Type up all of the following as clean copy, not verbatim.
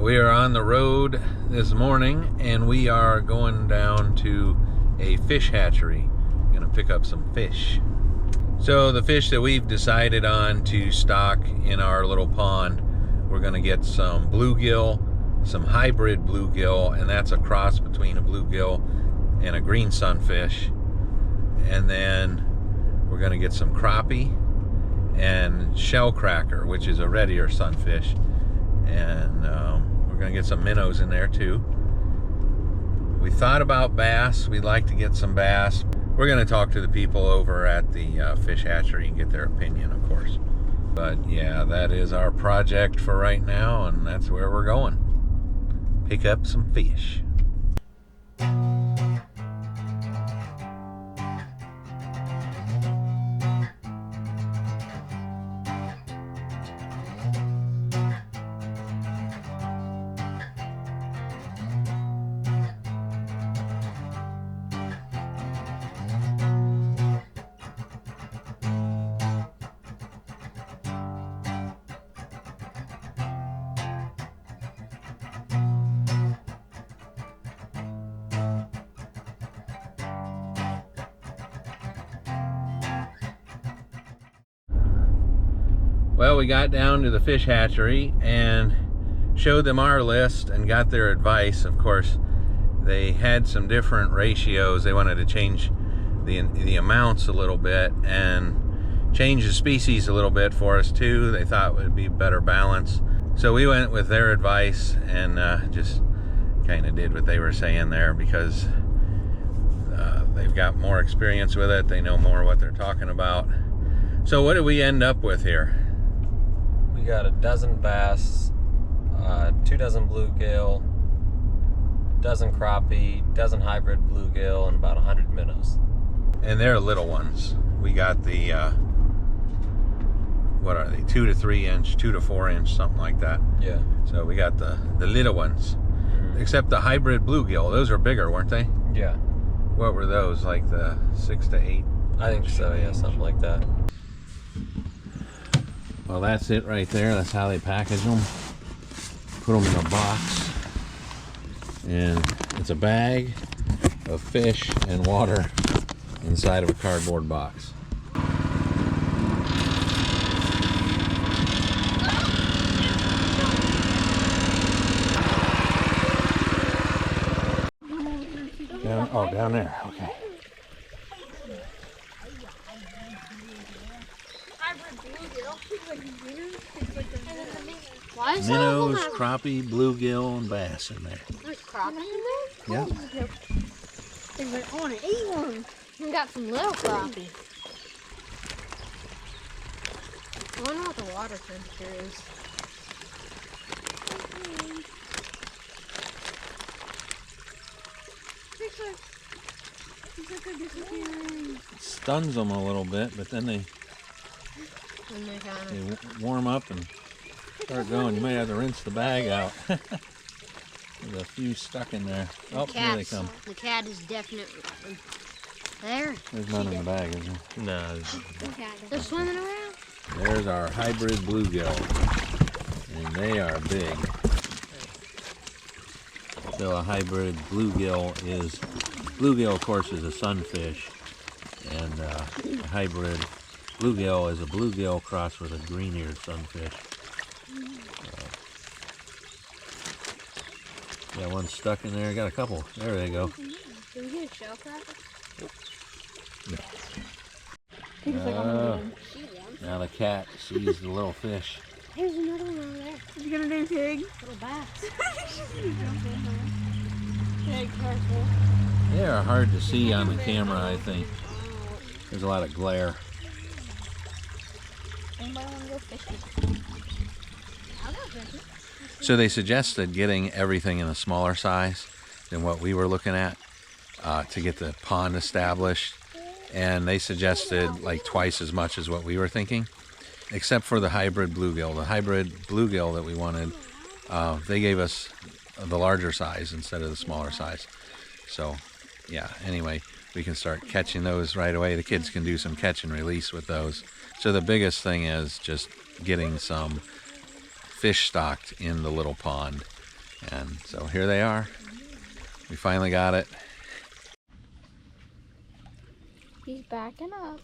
We are on the road this morning and we are going down to a fish hatchery. Gonna pick up some fish. So the fish that we've decided on to stock in our little pond, we're gonna get some bluegill, some hybrid bluegill, and that's a cross between a bluegill and a green sunfish. And then we're gonna get some crappie and shellcracker, which is a red ear sunfish. And we're gonna get some minnows in there too. We thought about bass. We'd like to get some bass. We're gonna talk to the people over at the fish hatchery and get their opinion, of course. But yeah, that is our project for right now, and that's where we're going. Pick up some fish. Well, we got down to the fish hatchery and showed them our list and got their advice. Of course, they had some different ratios. They wanted to change the amounts a little bit and change the species a little bit for us too. They thought it would be better balance. So we went with their advice and just kind of did what they were saying there, because they've got more experience with it. They know more what they're talking about. So what did we end up with here? We got a dozen bass, 2 dozen bluegill, dozen crappie, dozen hybrid bluegill, and about 100 minnows. And they're little ones. We got the what are they, 2 to 3 inch, 2 to 4 inch, something like that. Yeah. So we got the little ones. Except the hybrid bluegill, those are bigger, weren't they? Yeah. What were those, like the 6 to 8? I think so, yeah, something like that. Well, that's it right there. That's how they package them. Put them in a box. And it's a bag of fish and water inside of a cardboard box. Down there, okay. Minnows, crappie, bluegill, and bass in there. There's crappie in there? Yeah. I want to eat one. We got some little crappie. I wonder what the water temperature is. It stuns them a little bit, but then they warm up and start going. You might have to rinse the bag out. There's a few stuck in there. Oh, here they come. The cat is definitely there. There's none in the bag, is there? No. They're swimming around. There's our hybrid bluegill, and they are big. So a hybrid bluegill of course is a sunfish, and a hybrid bluegill is a bluegill crossed with a green-eared sunfish. Got one stuck in there. Got a couple. There they go. Did we get a shellcracker? Now the cat sees the little fish. There's another one over there. What you gonna do, pig? Little bass. Pig, careful. They are hard to see on the camera, I think. There's a lot of glare. Anybody want to go fishing? I'll go fishing. So they suggested getting everything in a smaller size than what we were looking at to get the pond established. And they suggested like twice as much as what we were thinking, except for the hybrid bluegill. The hybrid bluegill that we wanted, they gave us the larger size instead of the smaller size. So yeah, anyway, we can start catching those right away. The kids can do some catch and release with those. So the biggest thing is just getting some fish stocked in the little pond. And so here they are. We finally got it. He's backing up.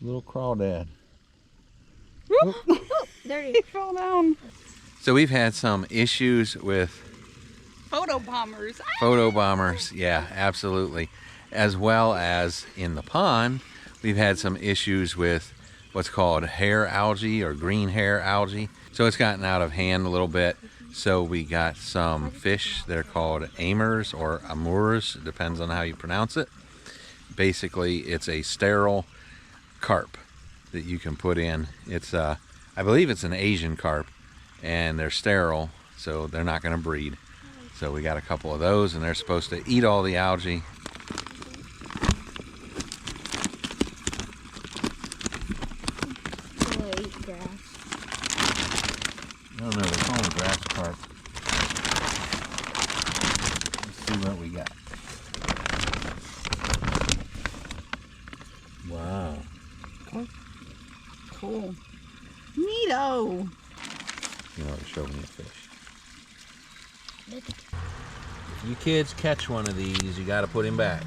Little crawdad. Dirty. He fell down. So we've had some issues with Photo bombers. photo bombers. Yeah, absolutely. As well as in the pond, we've had some issues with what's called hair algae or green hair algae. So it's gotten out of hand a little bit. So we got some fish. They're called amurs or amurs. It depends on how you pronounce it. Basically, it's a sterile carp that you can put in. It's I believe it's an Asian carp, and they're sterile, so they're not going to breed. So we got a couple of those, and they're supposed to eat all the algae. They'll eat grass. I don't know, they call them grass carp. Let's see what we got. Wow. Cool. Neato. You know, show me a fish. If you kids catch one of these, you got to put him back.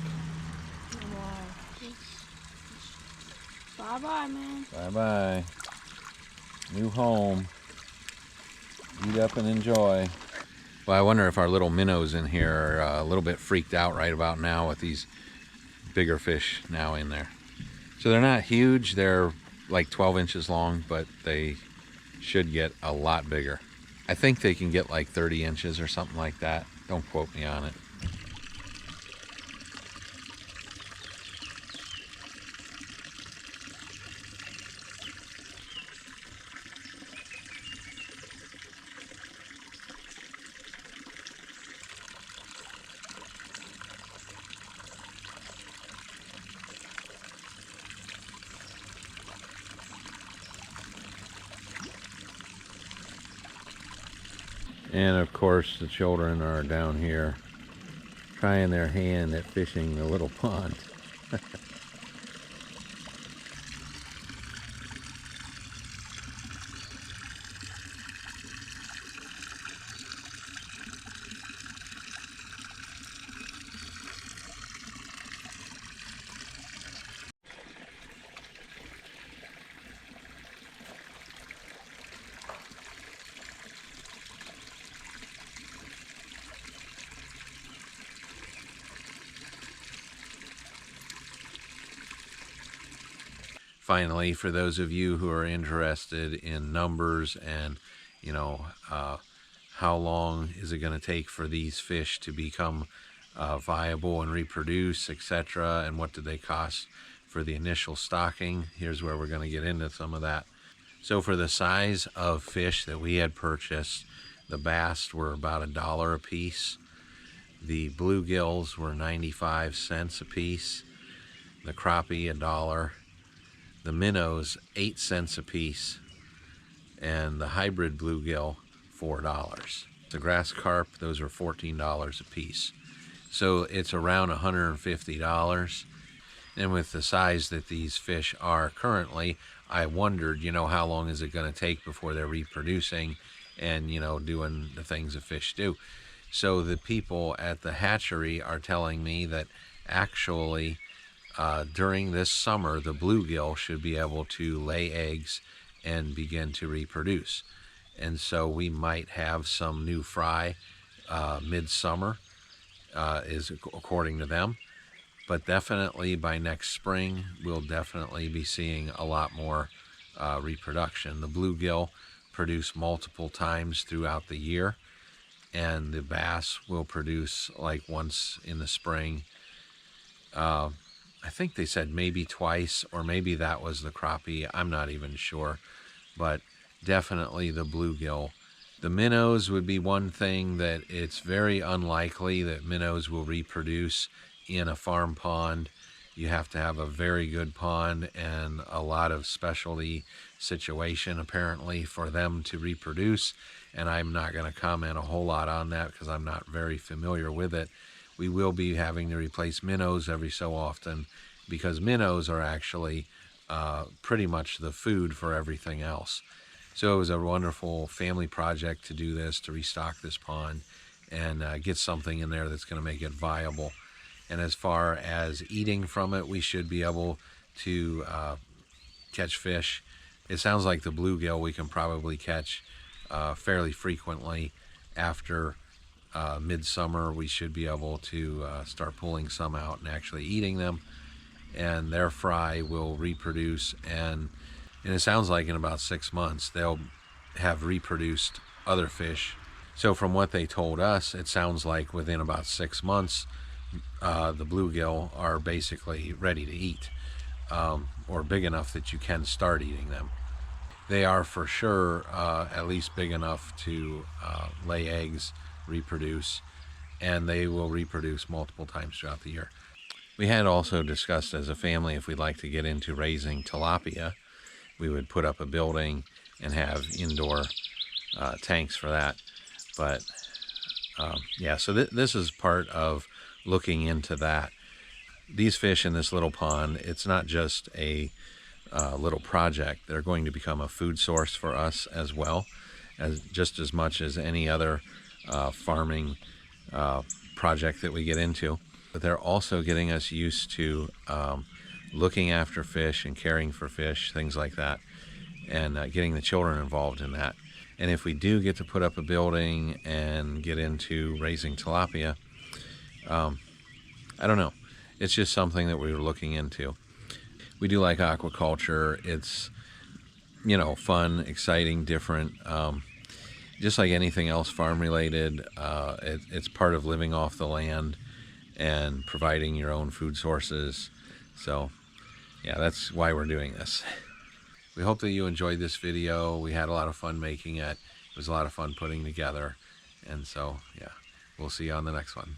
Bye bye, man. Bye-bye. New home. Eat up and enjoy. Well, I wonder if our little minnows in here are a little bit freaked out right about now with these bigger fish now in there. So they're not huge. They're like 12 inches long, but they should get a lot bigger. I think they can get like 30 inches or something like that. Don't quote me on it. And of course the children are down here trying their hand at fishing the little pond. Finally, for those of you who are interested in numbers and, you know, how long is it going to take for these fish to become viable and reproduce, etc., and what do they cost for the initial stocking, here's where we're going to get into some of that. So for the size of fish that we had purchased, the bass were about $1 a piece. The bluegills were 95 cents a piece. The crappie, $1. The minnows, 8 cents a piece, and the hybrid bluegill, $4. The grass carp, those are $14 a piece. So it's around $150. And with the size that these fish are currently, I wondered, you know, how long is it going to take before they're reproducing and, you know, doing the things that fish do. So the people at the hatchery are telling me that actually during this summer, the bluegill should be able to lay eggs and begin to reproduce. And so we might have some new fry midsummer, is according to them. But definitely by next spring, we'll definitely be seeing a lot more reproduction. The bluegill produce multiple times throughout the year, and the bass will produce like once in the spring. I think they said maybe twice, or maybe that was the crappie. I'm not even sure, but definitely the bluegill. The minnows would be one thing that it's very unlikely that minnows will reproduce in a farm pond. You have to have a very good pond and a lot of specialty situation apparently for them to reproduce, and I'm not going to comment a whole lot on that because I'm not very familiar with it. We will be having to replace minnows every so often because minnows are actually pretty much the food for everything else. So it was a wonderful family project to do this, to restock this pond, and get something in there that's going to make it viable. And as far as eating from it, we should be able to catch fish. It sounds like the bluegill we can probably catch fairly frequently. After midsummer, we should be able to start pulling some out and actually eating them, and their fry will reproduce, and it sounds like in about 6 months they'll have reproduced other fish. So from what they told us, it sounds like within about 6 months the bluegill are basically ready to eat, or big enough that you can start eating them. They are for sure at least big enough to lay eggs, reproduce, and they will reproduce multiple times throughout the year. We had also discussed as a family if we'd like to get into raising tilapia. We would put up a building and have indoor tanks for that. But yeah, so this is part of looking into that. These fish in this little pond, it's not just a little project. They're going to become a food source for us as well, as just as much as any other farming project that we get into. But they're also getting us used to looking after fish and caring for fish, things like that, and getting the children involved in that. And if we do get to put up a building and get into raising tilapia, I don't know. It's just something that we were looking into. We do like aquaculture. It's, you know, fun, exciting, different. Just like anything else farm related, it's part of living off the land and providing your own food sources. So yeah, that's why we're doing this. We hope that you enjoyed this video. We had a lot of fun making it. It was a lot of fun putting together. And so yeah, we'll see you on the next one.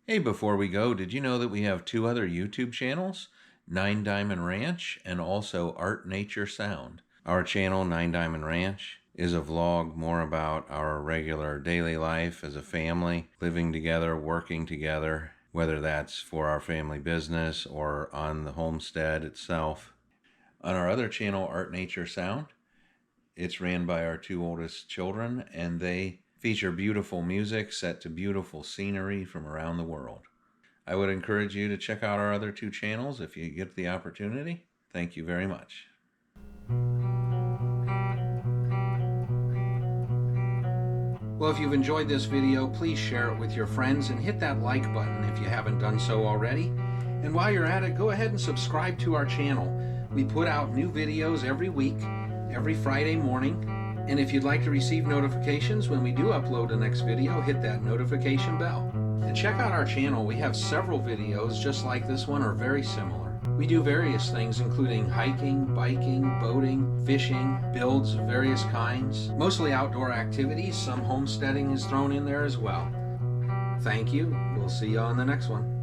Hey, before we go, did you know that we have 2 other YouTube channels? 9 Diamond Ranch and also Art Nature Sound. Our channel, 9 Diamond Ranch, is a vlog more about our regular daily life as a family, living together, working together, whether that's for our family business or on the homestead itself. On our other channel, Art Nature Sound, it's ran by our 2 oldest children, and they feature beautiful music set to beautiful scenery from around the world. I would encourage you to check out our other 2 channels if you get the opportunity. Thank you very much. Well, if you've enjoyed this video, please share it with your friends and hit that like button if you haven't done so already. And while you're at it, go ahead and subscribe to our channel. We put out new videos every week, every Friday morning. And if you'd like to receive notifications when we do upload the next video, hit that notification bell. And check out our channel. We have several videos just like this one or very similar. We do various things including hiking, biking, boating, fishing, builds of various kinds, mostly outdoor activities. Some homesteading is thrown in there as well. Thank you. We'll see you on the next one.